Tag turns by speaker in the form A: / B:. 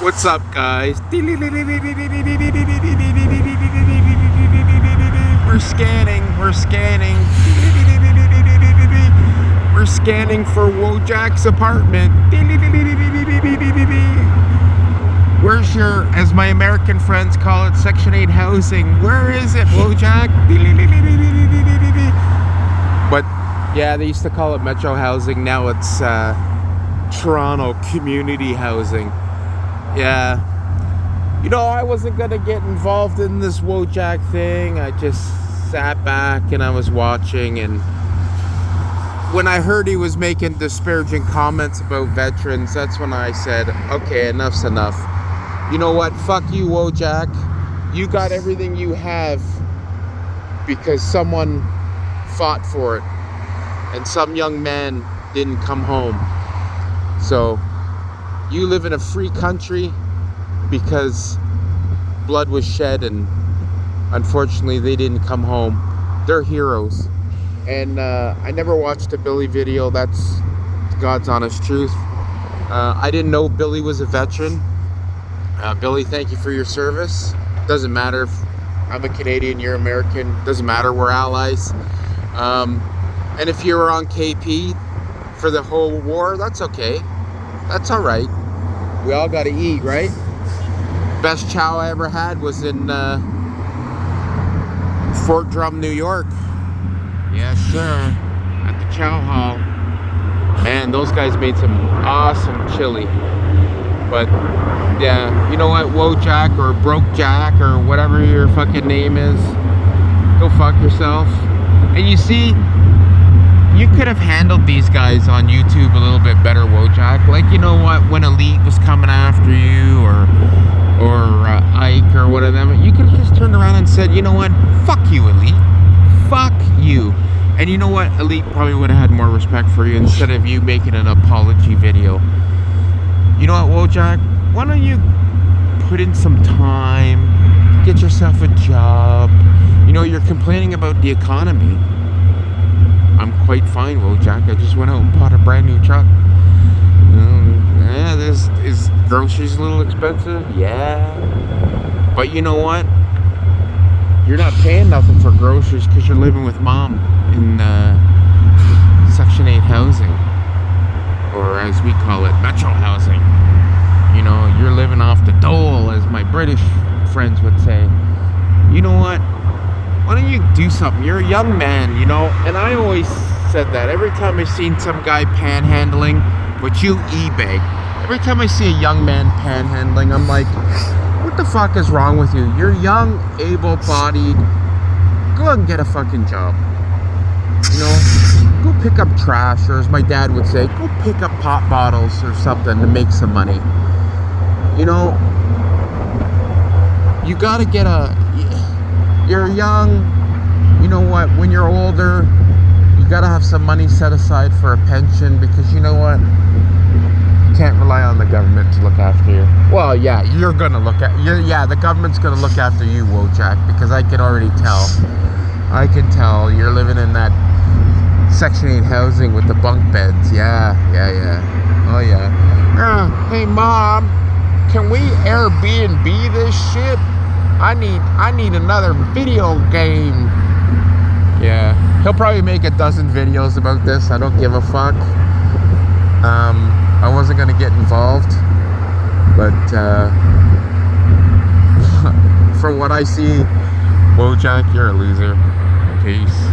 A: What's up, guys? We're scanning. We're scanning for Wojak's apartment. Where's your, as my American friends call it, Section 8 housing? Where is it, Wojak? But yeah, they used to call it Metro housing. Now it's Toronto community housing. Yeah. You know, I wasn't gonna get involved in this Wojak thing. I just sat back and I was watching, and when I heard he was making disparaging comments about veterans, that's when I said, okay, enough's enough. You know what? Fuck you, Wojak. You got everything you have because someone fought for it and some young man didn't come home. So you live in a free country because blood was shed and unfortunately they didn't come home. They're heroes. And I never watched a Billy video. That's God's honest truth. I didn't know Billy was a veteran. Billy, thank you for your service. Doesn't matter if I'm a Canadian, you're American. Doesn't matter, we're allies. And if you were on KP for the whole war, that's okay. That's all right. We all got to eat, right? Best chow I ever had was in Fort Drum, New York. Yes, sir. At the chow hall. Man, those guys made some awesome chili. But yeah, you know what, Wojak or Broke Jack or whatever your fucking name is, go fuck yourself. And you see, you could have handled these guys on YouTube a little bit better, Wojak. Like, you know what, when Elite was coming after you or Ike or one of them, you could have just turned around and said, you know what, fuck you, Elite. Fuck you. And you know what, Elite probably would have had more respect for you instead of you making an apology video. You know what, Wojak? Why don't you put in some time, get yourself a job? You know, you're complaining about the economy. I'm quite fine, Wojak. I just went out and bought a brand new truck. Yeah, is groceries a little expensive? Yeah. But you know what? You're not paying nothing for groceries because you're living with mom in Section 8 housing. Or as we call it, Metro housing. You know, you're living off the dole, as my British friends would say. You know what? Why don't you do something? You're a young man, you know, and I always said that. Every time I've seen some guy panhandling, but you eBay, every time I see a young man panhandling, I'm like, what the fuck is wrong with you? You're young, able-bodied. Go out and get a fucking job. You know, go pick up trash, or as my dad would say, go pick up pop bottles or something to make some money. You know, you gotta get you're young, you know what, when you're older, you gotta have some money set aside for a pension, because you know what, you can't rely on the government to look after you. Well, yeah, you're gonna the government's gonna look after you, Wojak, because I can already tell. I can tell you're living in that Section 8 housing with the bunk beds. Yeah. Oh yeah. Hey mom, can we Airbnb this shit? I need another video game. Yeah. He'll probably make a dozen videos about this. I don't give a fuck. I wasn't gonna get involved, but from what I see, Wojak, you're a loser. Peace.